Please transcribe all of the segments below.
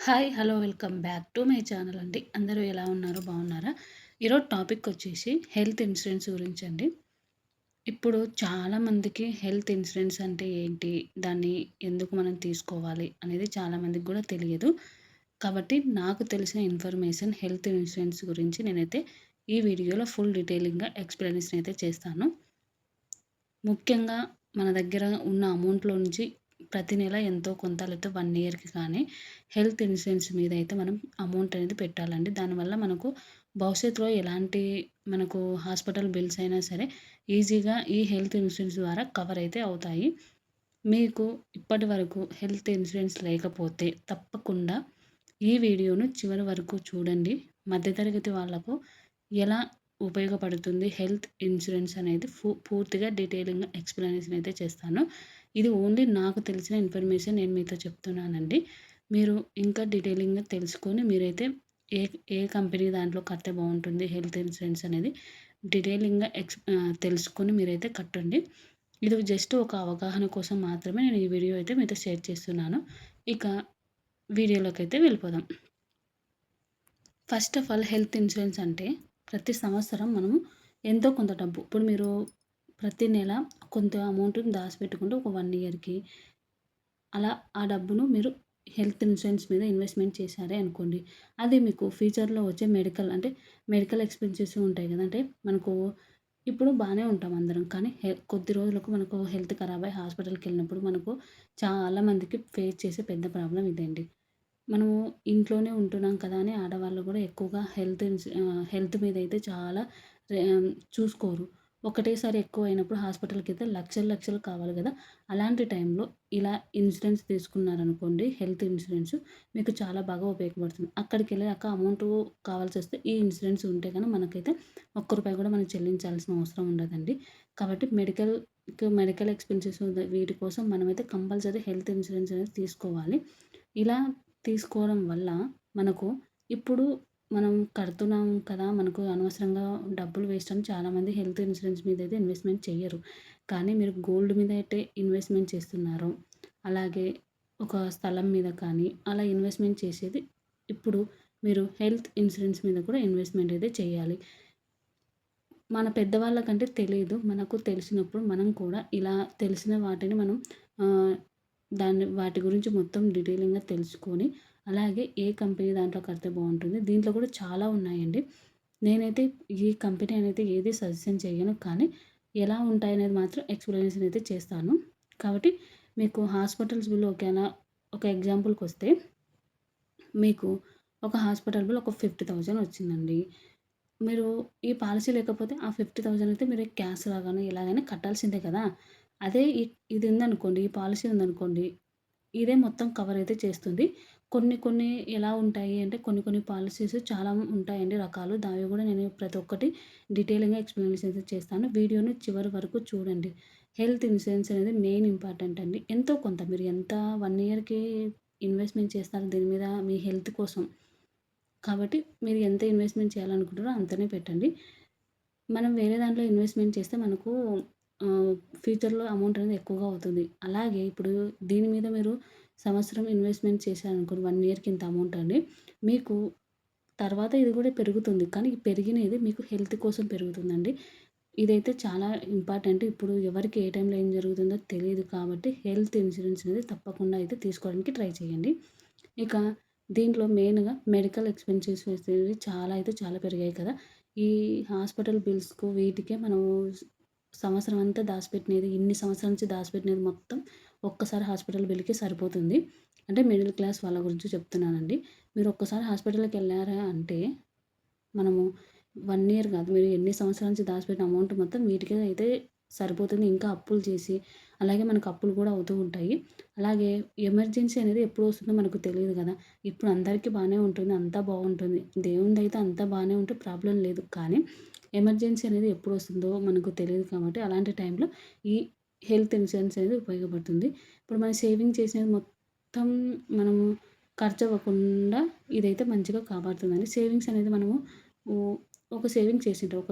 Hi! Hello! Welcome back to my channel అండి. అందరూ ఎలా ఉన్నారు? బాగున్నారా? ఈరోజు టాపిక్ వచ్చేసి హెల్త్ ఇన్సూరెన్స్ గురించండి. ఇప్పుడు చాలామందికి హెల్త్ ఇన్సూరెన్స్ అంటే ఏంటి? దాన్ని ఎందుకు మనం తీసుకోవాలి? అనేది చాలామందికి గూడా తెలియదు. కాబట్టి నాకు తెలిసిన ఇన్ఫర్మేషన్ హెల్త్ ఇన్సూరెన్స్ గురించి నేనైతే ఈ వీడియోలో ఫుల్ డీటెయిలింగ్‌గా ఎక్స్‌ప్లనేషన్ అయితే చేస్తాను. ముఖ్యంగా మన దగ్గర ఉన్న అమౌంట్‌లో నుంచి ప్రతి నెల ఎంతో కొంత లేకపోతే 1 ఇయర్‌కి కానీ హెల్త్ ఇన్సూరెన్స్ మీద అయితే మనం అమౌంట్ అనేది పెట్టాలండి. దానివల్ల మనకు భవిష్యత్తులో ఎలాంటి మనకు హాస్పిటల్ బిల్స్ అయినా సరే ఈజీగా ఈ హెల్త్ ఇన్సూరెన్స్ ద్వారా కవర్ అయితే అవుతాయి. మీకు ఇప్పటి వరకు హెల్త్ ఇన్సూరెన్స్ లేకపోతే తప్పకుండా ఈ వీడియోను చివరి వరకు చూడండి. మధ్య తరగతి వాళ్ళకు ఎలా ఉపయోగపడుతుంది హెల్త్ ఇన్సూరెన్స్ అనేది పూర్తిగా డీటెయిలింగ్‌గా ఎక్స్‌ప్లనేషన్ అయితే చేస్తాను. ఇది ఓన్లీ నాకు తెలిసిన ఇన్ఫర్మేషన్ నేను మీతో చెప్తున్నానండి. మీరు ఇంకా డీటెయిలింగ్‌గా తెలుసుకొని మీరైతే ఏ ఏ కంపెనీ దాంట్లో కడితే బావుంటుంది హెల్త్ ఇన్సూరెన్స్ అనేది డీటెయిలింగ్‌గా తెలుసుకొని మీరైతే కట్టండి. ఇది జస్ట్ ఒక అవగాహన కోసం మాత్రమే నేను ఈ వీడియో అయితే మీతో షేర్ చేస్తున్నాను. ఇక వీడియోలోకైతే వెళ్ళిపోదాం. First of all health insurance అంటే ప్రతి సంవత్సరం మనము ఎంతో కొంత డబ్బు ఇప్పుడు మీరు ప్రతి నెల కొంత అమౌంట్‌ని దాసిపెట్టుకుంటే ఒక 1 ఇయర్‌కి అలా ఆ డబ్బును మీరు హెల్త్ ఇన్సూరెన్స్ మీద ఇన్వెస్ట్‌మెంట్ చేశారే అనుకోండి. అది మీకు ఫ్యూచర్‌లో వచ్చే మెడికల్ ఎక్స్‌పెన్సెస్ ఉంటాయి కదా! అంటే మనకు ఇప్పుడు బానే ఉంటాం అందరం. కానీ కొద్ది రోజులకు మనకు హెల్త్ ఖరాబై హాస్పిటల్‌కెళ్ళినప్పుడు మనకు చాలా మందికి ఫేస్ చేసే పెద్ద ప్రాబ్లమ్ ఇదండి. మనము ఇంట్లోనే ఉంటున్నాం కదా అని ఆడవాళ్ళు గూడా ఎక్కువగా హెల్త్ మీదయితే చాలా చూసుకోరు. ఒకటేసారి ఎక్కువయినప్పుడు హాస్పిటల్‌కైతే లక్షలు, లక్షలు కావాలి గదా! అలాంటి టైంలో ఇలా ఇన్సూరెన్స్ తీసుకున్నారనుకోండి హెల్త్ ఇన్సూరెన్స్ మీకు చాలా బాగా ఉపయోగపడుతుంది. అక్కడికెళ్ళాక అమౌంటు కావాల్సొస్తే ఈ ఇన్సూరెన్స్ ఉంటే గనక మనకైతే ఒక్క రూపాయి గూడా మనం చెల్లించాల్సిన అవసరం ఉండదండి. కాబట్టి మెడికల్ ఎక్స్‌పెన్సెస్ వీటి కోసం మనమైతే కంపల్సరీ హెల్త్ ఇన్సూరెన్స్ అనేది తీసుకోవాలి. ఇలా తీసుకోవడం వల్ల మనకు ఇప్పుడు మనం కడుతున్నాం కదా! మనకు అనవసరంగా డబ్బులు వేస్ట్ అని చాలామంది హెల్త్ ఇన్సూరెన్స్ మీద అయితే ఇన్వెస్ట్‌మెంట్ చెయ్యరు. కానీ మీరు గోల్డ్ మీద అయితే ఇన్వెస్ట్‌మెంట్ చేస్తున్నారో, అలాగే ఒక స్థలం మీద కానీ అలా ఇన్వెస్ట్‌మెంట్ చేసేది ఇప్పుడు మీరు హెల్త్ ఇన్సూరెన్స్ మీద కూడా ఇన్వెస్ట్‌మెంట్ అయితే చేయాలి. మన పెద్దవాళ్ళకంటే తెలీదు. మనకు తెలిసినప్పుడు మనం కూడా ఇలా తెలిసిన వాటిని మనం ఆహ్, వాటి గురించి మొత్తం డీటెయిలింగ్‌గా తెలుసుకొని, అలాగే ఏ కంపెనీ దాంట్లో కడితే బావుంటుంది. దీంట్లో కూడా చాలా ఉన్నాయండి. నేనైతే ఈ కంపెనీ అనేది ఏది సజెషన్ చెయ్యను. కానీ ఎలా ఉంటాయనేది మాత్రం ఎక్స్‌ప్లనేషన్ అయితే చేస్తాను. కాబట్టి మీకు హాస్పిటల్స్ బిల్ ఒక ఎగ్జాంపుల్‌కొస్తే మీకు ఒక హాస్పిటల్ బిల్ ఒక 50,000 వచ్చిందండి. మీరు ఈ పాలిసీ లేకపోతే ఆ 50,000 అయితే మీరు క్యాష్ లాగానో ఎలాగైనా కట్టాల్సిందే కదా! అదే ఇది ఉందనుకోండి, ఈ పాలిసీ ఉందనుకోండి, ఇదే మొత్తం కవర్ అయితే చేస్తుంది. కొన్ని కొన్ని ఎలా ఉంటాయి అంటే కొన్ని పాలిసీస్ చాలా ఉంటాయండి రకాలు. దాన్ని కూడా నేను ప్రతి ఒక్కటి డీటెయిలింగ్‌గా ఎక్స్‌ప్లనేషన్ అయితే చేస్తాను. వీడియోని చివరి వరకు చూడండి. హెల్త్ ఇన్సూరెన్స్ అనేది మెయిన్ ఇంపార్టెంట్ అండి. ఎంతో కొంత మీరు ఎంత 1 ఇయర్‌కి ఇన్వెస్ట్‌మెంట్ చేస్తారు దీని మీద మీ హెల్త్ కోసం. కాబట్టి మీరు ఎంత ఇన్వెస్ట్‌మెంట్ చేయాలనుకుంటారో అంతనే పెట్టండి. మనం వేరే దాంట్లో ఇన్వెస్ట్‌మెంట్ చేస్తే మనకు ఆహ్, ఫ్యూచర్‌లో అమౌంట్ అనేది ఎక్కువగా అవుతుంది. అలాగే ఇప్పుడు దీని మీద మీరు సంవత్సరం ఇన్వెస్ట్‌మెంట్ చేశారనుకోండి 1 ఇయర్‌కి ఇంత అమౌంట్ అండి. మీకు తర్వాత ఇది కూడా పెరుగుతుంది. కానీ ఈ పెరిగినది మీకు హెల్త్ కోసం పెరుగుతుందండి. ఇదైతే చాలా ఇంపార్టెంట్. ఇప్పుడు ఎవరికి ఏ టైంలో ఏం జరుగుతుందో తెలీదు కాబట్టి హెల్త్ ఇన్సూరెన్స్ అనేది తప్పకుండా అయితే తీసుకోవడానికి ట్రై చేయండి. ఇక దీంట్లో మెయిన్‌గా మెడికల్ ఎక్స్‌పెన్సెస్ అనేవి చాలా అయితే చాలా పెరిగాయి కదా! ఈ హాస్పిటల్ బిల్స్‌కు వీటికే మనము సంవత్సరం అంతా దాసిపెట్టినది, ఇన్ని సంవత్సరాల నుంచి దాసిపెట్టినది మొత్తం ఒక్కసారి హాస్పిటల్ బిల్‌కి సరిపోతుంది. అంటే మిడిల్ క్లాస్ వాళ్ళ గురించి చెప్తున్నానండి. మీరు ఒక్కసారి హాస్పిటల్‌కెళ్లారా అంటే మనము 1 ఇయర్ కాదు. మీరు ఎన్ని సంవత్సరాల నుంచి దాచిపెట్టిన అమౌంట్ మొత్తం వీటికే అయితే సరిపోతుంది. ఇంకా అప్పులు చేసి, అలాగే మనకు అప్పులు కూడా అవుతూ ఉంటాయి. అలాగే ఎమర్జెన్సీ అనేది ఎప్పుడు వస్తుందో మనకు తెలీదు గదా! ఇప్పుడు అందరికీ బానే ఉంటుంది. అంతా బావుంటుంది. దేవునిదైతే అంతా బానే ఉంటే ప్రాబ్లమ్ లేదు. కానీ ఎమర్జెన్సీ అనేది ఎప్పుడు వస్తుందో మనకు తెలీదు కాబట్టి అలాంటి టైంలో ఈ హెల్త్ ఇన్సూరెన్స్ అనేది ఉపయోగపడుతుంది. ఇప్పుడు మనం సేవింగ్ చేసినది మొత్తం మనము ఖర్చవ్వకుండా ఇదైతే మంచిగా కాపాడుతుందండి. సేవింగ్స్ అనేది మనము ఓ ఒక సేవింగ్ చేసింటాం. ఒక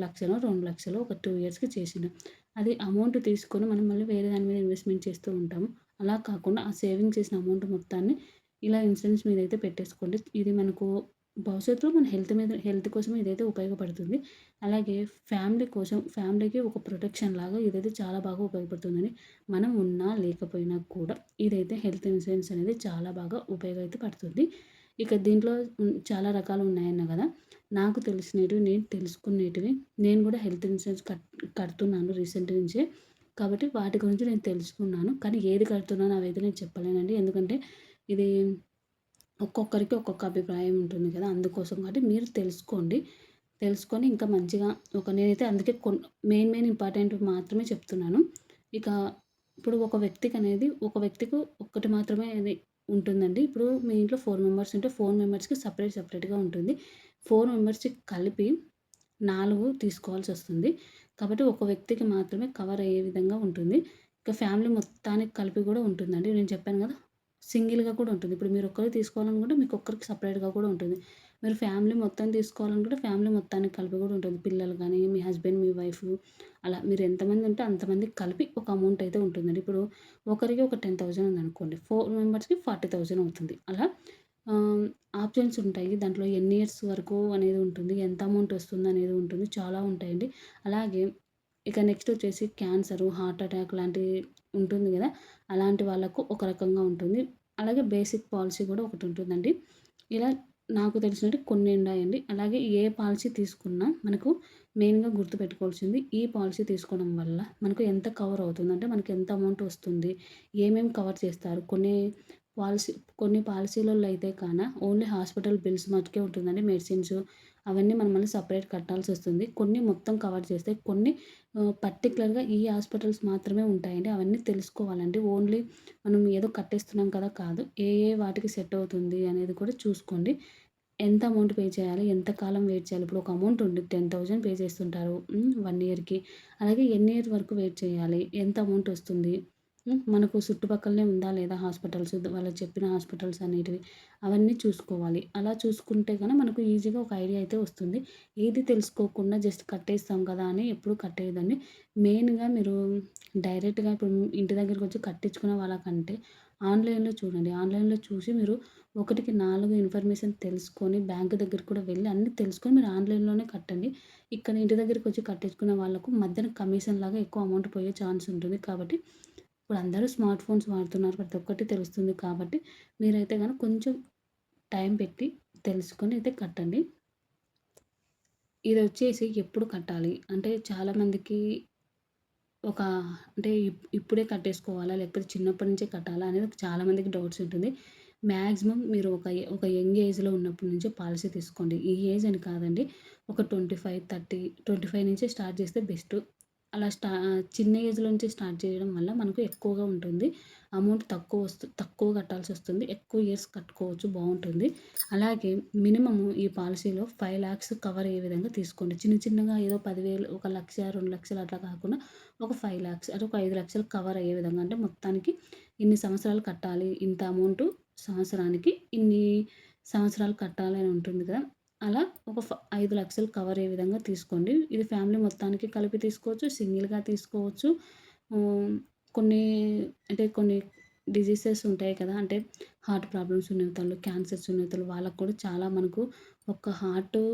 లక్షనో, 2,00,000 ఒక 2 ఇయర్స్‌కి చేసింటాం. అది అమౌంట్ తీసుకొని మనం మళ్ళీ వేరే దాని మీద ఇన్వెస్ట్‌మెంట్ చేస్తూ ఉంటాము. అలా కాకుండా ఆ సేవింగ్ చేసిన అమౌంట్ మొత్తాన్ని ఇలా ఇన్సూరెన్స్ మీరైతే పెట్టేసుకోండి. ఇది మనకు భవిష్యత్తులో మన హెల్త్ కోసం ఇదైతే ఉపయోగపడుతుంది. అలాగే ఫ్యామిలీ కోసం ఫ్యామిలీకి ఒక ప్రొటెక్షన్ లాగా ఇదైతే చాలా బాగా ఉపయోగపడుతుందండి. మనం ఉన్నా లేకపోయినా కూడా ఇదైతే హెల్త్ ఇన్సూరెన్స్ అనేది చాలా బాగా ఉపయోగం అయితే పడుతుంది. ఇక దీంట్లో చాలా రకాలు ఉన్నాయన్నా గదా! నాకు తెలిసినటివి, నేను తెలుసుకునేటివి, నేను గూడా హెల్త్ ఇన్సూరెన్స్ కడుతున్నాను రీసెంట్ నుంచే. కాబట్టి వాటి గురించి నేను తెలుసుకున్నాను. కానీ ఏది కడుతున్నానో అవైతే నేను చెప్పలేనండి. ఎందుకంటే ఇది ఒక్కొక్కరికి ఒక్కొక్క అభిప్రాయం ఉంటుంది కదా! అందుకోసం కాబట్టి మీరు తెలుసుకోండి. తెలుసుకొని ఇంకా మంచిగా నేనైతే అందుకే మెయిన్ ఇంపార్టెంట్‌వి మాత్రమే చెప్తున్నాను. ఇక ఇప్పుడు ఒక వ్యక్తికి ఒక్కటి మాత్రమే అది ఉంటుందండి. ఇప్పుడు మీ ఇంట్లో 4 మెంబర్స్ ఉంటే 4 మెంబర్స్‌కి సెపరేట్‌గా ఉంటుంది. 4 మెంబర్స్‌కి కలిపి 4 తీసుకోవాల్సొస్తుంది. కాబట్టి ఒక వ్యక్తికి మాత్రమే కవర్ అయ్యే విధంగా ఉంటుంది. ఇక ఫ్యామిలీ మొత్తానికి కలిపి గూడా ఉంటుందండి. నేను చెప్పాను గదా! సింగిల్‌గా కూడా ఉంటుంది. ఇప్పుడు మీరొక్కరే తీసుకోవాలనుకుంటే మీకొక్కరికి సెపరేట్‌గా కూడా ఉంటుంది. మీరు ఫ్యామిలీ మొత్తం తీసుకోవాలనుకుంటే ఫ్యామిలీ మొత్తానికి కలిపి కూడా ఉంటుంది. పిల్లలు గానీ, మీ హస్బెండ్, మీ వైఫ్ అలా మీరు ఎంతమంది ఉంటే అంతమందికి కలిపి ఒక అమౌంట్ అయితే ఉంటుందండి. ఇప్పుడు ఒకరికి ఒక 10,000 ఉందనుకోండి. 4 మెంబర్స్‌కి 40,000 అవుతుంది. అలా ఆహ్, ఆప్షన్స్ ఉంటాయి. దాంట్లో ఎన్ని ఇయర్స్ వరకు అనేది ఉంటుంది. ఎంత అమౌంట్ వస్తుందనేది ఉంటుంది. చాలా ఉంటాయండి. అలాగే ఇక నెక్స్ట్ వచ్చేసి క్యాన్సరు, హార్ట్ అటాక్ లాంటివి ఉంటుంది గదా! అలాంటి వాళ్ళకు ఒక రకంగా ఉంటుంది. అలాగే బేసిక్ పాలిసీ గూడా ఒకటుంటుందండి. ఇలా నాకు తెలిసినట్టు కొన్ని ఉన్నాయండి. అలాగే ఏ పాలిసీ తీసుకున్నా మనకు మెయిన్‌గా గుర్తుపెట్టుకోవాల్సింది ఈ పాలిసీ తీసుకోవడం వల్ల మనకు ఎంత కవర్ అవుతుంది, అంటే మనకి ఎంత అమౌంట్ వస్తుంది, ఏమేమి కవర్ చేస్తారు. పాలిసీ కొన్ని పాలిసీలలో అయితే ఓన్లీ హాస్పిటల్ బిల్స్ మట్టుకే ఉంటుందండి. మెడిసిన్స్ అవన్నీ మనం మళ్ళీ సెపరేట్ కట్టాల్సొస్తుంది. కొన్ని మొత్తం కవర్ చేస్తాయి. కొన్ని పర్టిక్యులర్‌గా ఈ హాస్పిటల్స్ మాత్రమే ఉంటాయండి. అవన్నీ తెలుసుకోవాలండి. ఓన్లీ మనం ఏదో కట్టేస్తున్నాం కదా! కాదు. ఏ వాటికి సెట్ అవుతుంది అనేది కూడా చూసుకోండి. ఎంత అమౌంట్ పే చేయాలి? ఎంత కాలం వెయిట్ చేయాలి? ఇప్పుడు ఒక అమౌంట్ ఉంది. 10,000 పే చేస్తుంటారు. 1 ఇయర్‌కి. అలాగే ఎన్ని ఇయర్స్ వరకు వెయిట్ చేయాలి? ఎంత అమౌంట్ వస్తుంది? మనకు చుట్టుపక్కలనే ఉందా లేదా హాస్పిటల్స్? వాళ్ళు చెప్పిన హాస్పిటల్స్ అనేటివి అవన్నీ చూసుకోవాలి. అలా చూసుకుంటే మనకు ఈజీగా ఒక ఐడియా అయితే వస్తుంది. ఏది తెలుసుకోకుండా జస్ట్ కట్టేస్తాం కదా అని ఎప్పుడు కట్టేయదండి. మెయిన్‌గా మీరు డైరెక్ట్‌గా ఇప్పుడు ఇంటి దగ్గరకొచ్చి కట్టించుకునే వాళ్ళకంటే ఆన్‌లైన్‌లో చూడండి. ఆన్‌లైన్‌లో చూసి మీరు ఒకటికి 4 ఇన్ఫర్మేషన్ తెలుసుకొని బ్యాంక్ దగ్గరికి కూడా వెళ్లి అన్నీ తెలుసుకొని మీరు ఆన్‌లైన్‌లోనే కట్టండి. ఇక్కడ ఇంటి దగ్గరికొచ్చి కట్టించుకునే వాళ్ళకు మధ్యన కమిషన్‌లాగా ఎక్కువ అమౌంట్ పోయే ఛాన్స్ ఉంటుంది. కాబట్టి ఇప్పుడు అందరూ స్మార్ట్ ఫోన్స్ వాడుతున్నారు. ప్రతి ఒక్కటి తెలుస్తుంది కాబట్టి మీరైతే కొంచెం టైం పెట్టి తెలుసుకొని అయితే కట్టండి. ఇదొచ్చేసి ఎప్పుడు కట్టాలి? అంటే చాలామందికి ఒక అంటే ఇప్పుడే కట్టేసుకోవాలా? లేకపోతే చిన్నప్పటి నుంచే కట్టాలా? అనేది చాలా మందికి డౌట్స్ ఉంటుంది. మాక్సిమం మీరు ఒక యంగ్ ఏజ్‌లో ఉన్నప్పటి నుంచే పాలిసీ తీసుకోండి. ఈ ఏజ్ అని కాదండి. ఒక 25, 30, 25 నుంచే స్టార్ట్ చేస్తే బెస్ట్. అలా చిన్న ఏజ్‌లో నుంచి స్టార్ట్ చేయడం వల్ల మనకు ఎక్కువగా ఉంటుంది. అమౌంట్ తక్కువ కట్టాల్సొస్తుంది. ఎక్కువ ఇయర్స్ కట్టుకోవచ్చు, బావుంటుంది. అలాగే మినిమమ్ ఈ పాలిసీలో 5,00,000 కవర్ అయ్యే విధంగా తీసుకోండి. చిన్న చిన్నగా ఏదో 10,000, 1,00,000, 2,00,000 అట్లా కాకుండా ఒక 5,00,000 అంటే ఒక 5,00,000 కవర్ అయ్యే విధంగా, అంటే మొత్తానికి ఇన్ని సంవత్సరాలు కట్టాలి. ఇంత అమౌంటు సంవత్సరానికి ఇన్ని సంవత్సరాలు కట్టాలి అని ఉంటుంది కదా! అలా ఒక 5,00,000 కవర్ అయ్యే విధంగా తీసుకోండి. ఇది ఫ్యామిలీ మొత్తానికి కలిపి తీసుకోవచ్చు. సింగిల్‌గా తీసుకోవచ్చు. హ్మ్. కొన్ని కొన్ని డిసీజెస్ ఉంటాయి కదా! అంటే హార్ట్ ప్రాబ్లమ్స్ ఉన్నతోళ్ళు, క్యాన్సర్స్ ఉన్నతోళ్ళు వాళ్ళకి కూడా చాలా మనకు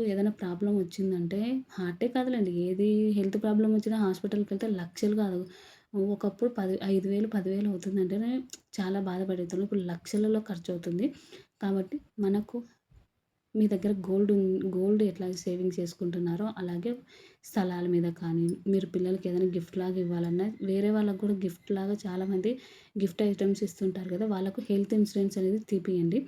ఏదైనా ప్రాబ్లమ్ వచ్చిందంటే హార్టే కాదులెండి. ఏది హెల్త్ ప్రాబ్లమ్ వచ్చినా హాస్పిటల్‌కెళ్తే లక్షలు కాదు. ఒకప్పుడు 5,000, 10,000 అవుతుందంటేనే చాలా బాధపడేటోళ్ళం. ఇప్పుడు లక్షలలో ఖర్చవుతుంది. కాబట్టి మనకు మీ దగ్గర గోల్డ్ ఎట్లా సేవింగ్స్ చేసుకుంటున్నారో, అలాగే స్థలాల మీద కానీ, మీరు పిల్లలకి ఏదైనా గిఫ్ట్‌లాగా ఇవ్వాలన్నా, వేరే వాళ్ళకి కూడా గిఫ్ట్‌లాగా చాలామంది గిఫ్ట్ ఐటెమ్స్ ఇస్తుంటారు కదా! వాళ్ళకు హెల్త్ ఇన్సూరెన్స్ అనేది తీపియండి.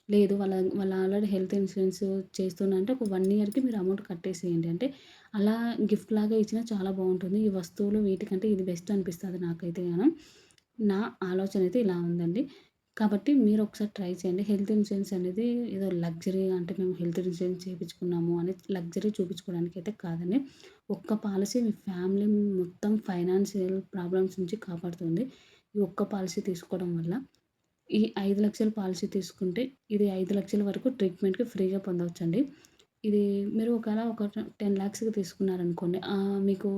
లేదు వాళ్ళు ఆల్రెడీ హెల్త్ ఇన్సూరెన్స్ చేస్తున్నంటే ఒక 1 ఇయర్‌కి మీరు అమౌంట్ కట్టేసేయండి. అంటే అలా గిఫ్ట్‌లాగా ఇచ్చినా చాలా బావుంటుంది. ఈ వస్తువులు వీటికంటే ఇది బెస్ట్ అనిపిస్తది నాకైతే నా ఆలోచన అయితే ఇలా ఉందండి. కాబట్టి మీరొకసారి ట్రై చేయండి. హెల్త్ ఇన్సూరెన్స్ అనేది ఏదో లగ్జరీ, అంటే మేము హెల్త్ ఇన్సూరెన్స్ చేపించుకున్నాము అని లగ్జరీ చూపించుకోవడానికైతే కాదండి. ఒక్క పాలిసీ మీ ఫ్యామిలీ మొత్తం ఫైనాన్షియల్ ప్రాబ్లమ్స్ నుంచి కాపాడుతుంది. ఈ ఒక్క పాలిసీ తీసుకోవడం వల్ల ఈ 5,00,000 పాలిసీ తీసుకుంటే ఇది 5,00,000 వరకు ట్రీట్మెంట్‌కి ఫ్రీగా పొందవచ్చండి. ఇది మీరు ఒక 10,00,000కి తీసుకున్నారనుకోండి. మీకు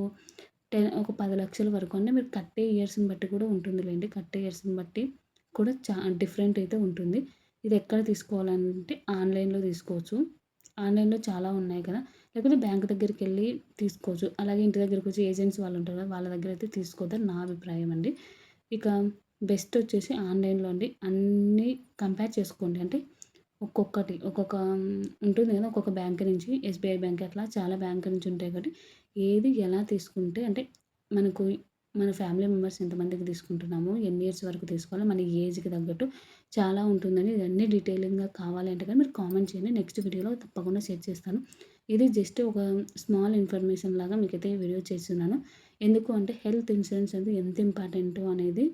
ఒక 10,00,000 వరకు అంటే మీరు కట్టే ఇయర్స్‌ని బట్టి కూడా ఉంటుందిలెండి. కట్టే ఇయర్స్‌ని బట్టి కూడా డిఫరెంట్ అయితే ఉంటుంది. ఇది ఎక్కడ తీసుకోవాలంటే ఆన్‌లైన్‌లో తీసుకోవచ్చు. ఆన్‌లైన్‌లో చాలా ఉన్నాయి కదా! లేకపోతే బ్యాంక్ దగ్గరికెళ్ళి తీసుకోవచ్చు. అలాగే ఇంటి దగ్గరకొచ్చి ఏజెంట్స్ వాళ్ళు ఉంటారు కదా! వాళ్ళ దగ్గరైతే తీసుకోవద్దని నా అభిప్రాయం అండి. ఇక బెస్ట్ వచ్చేసి ఆన్‌లైన్‌లో అండి. అన్నీ కంపేర్ చేసుకోండి. అంటే ఒక్కొక్క ఉంటుంది కదా! ఒక్కొక్క బ్యాంక్ నుంచి ఎస్‌బీఐ బ్యాంక్ అట్లా చాలా బ్యాంక్ నుంచి ఉంటాయి కాబట్టి ఏది ఎలా తీసుకుంటే అంటే మనకు మన ఫ్యామిలీ మెంబర్స్ ఎంతమందికి తీసుకుంటున్నాము, ఎన్ని ఇయర్స్ వరకు తీసుకోవాలి, మన ఏజ్‌కి తగ్గట్టు చాలా ఉంటుందని ఇవన్నీ డీటెయిలింగ్‌గా కావాలి అంటే కానీ మీరు కామెంట్ చేయండి. నెక్స్ట్ వీడియోలో తప్పకుండా షేర్ చేస్తాను. ఇది జస్ట్ ఒక స్మాల్ ఇన్ఫర్మేషన్ లాగా మీకైతే ఈ వీడియో చేస్తున్నాను. ఎందుకు అంటే హెల్త్ ఇన్సూరెన్స్ అనేది ఎంత ఇంపార్టెంటు అనేది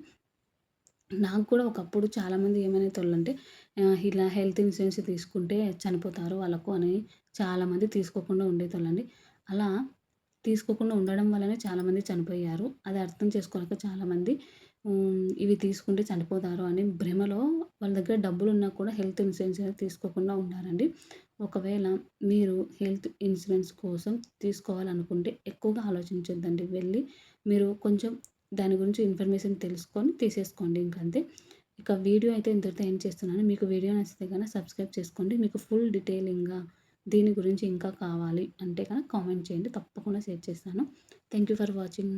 నాకు కూడా ఒకప్పుడు చాలామంది ఏమనేటోళ్ళంటే ఇలా హెల్త్ ఇన్సూరెన్స్ తీసుకుంటే చనిపోతారు వాళ్ళకు అని చాలామంది తీసుకోకుండా ఉండేటోళ్ళండి. అలా తీసుకోకుండా ఉండడం వల్లనే చాలామంది చనిపోయారు. అది అర్థం చేసుకోలేక చాలామంది ఇవి తీసుకుంటే చనిపోతారు అని భ్రమలో వాళ్ళ దగ్గర డబ్బులున్నా కూడా హెల్త్ ఇన్సూరెన్స్ అనేది తీసుకోకుండా ఉన్నారండి. ఒకవేళ మీరు హెల్త్ ఇన్సూరెన్స్ కోసం తీసుకోవాలనుకుంటే ఎక్కువగా ఆలోచించొద్దండి. వెళ్ళి మీరు కొంచెం దాని గురించి ఇన్ఫర్మేషన్ తెలుసుకొని తీసేసుకోండి ఇంకంతే. ఇక వీడియో అయితే ఇంతటితో ఎండ్ చేస్తున్నాను. మీకు వీడియో నచ్చితే గనక సబ్స్క్రైబ్ చేసుకోండి. మీకు ఫుల్ డీటెయిలింగ్‌గా దీని గురించి ఇంకా కావాలి అంటే గనక కామెంట్ చేయండి. తప్పకుండా షేర్ చేస్తాను. Thank you for watching.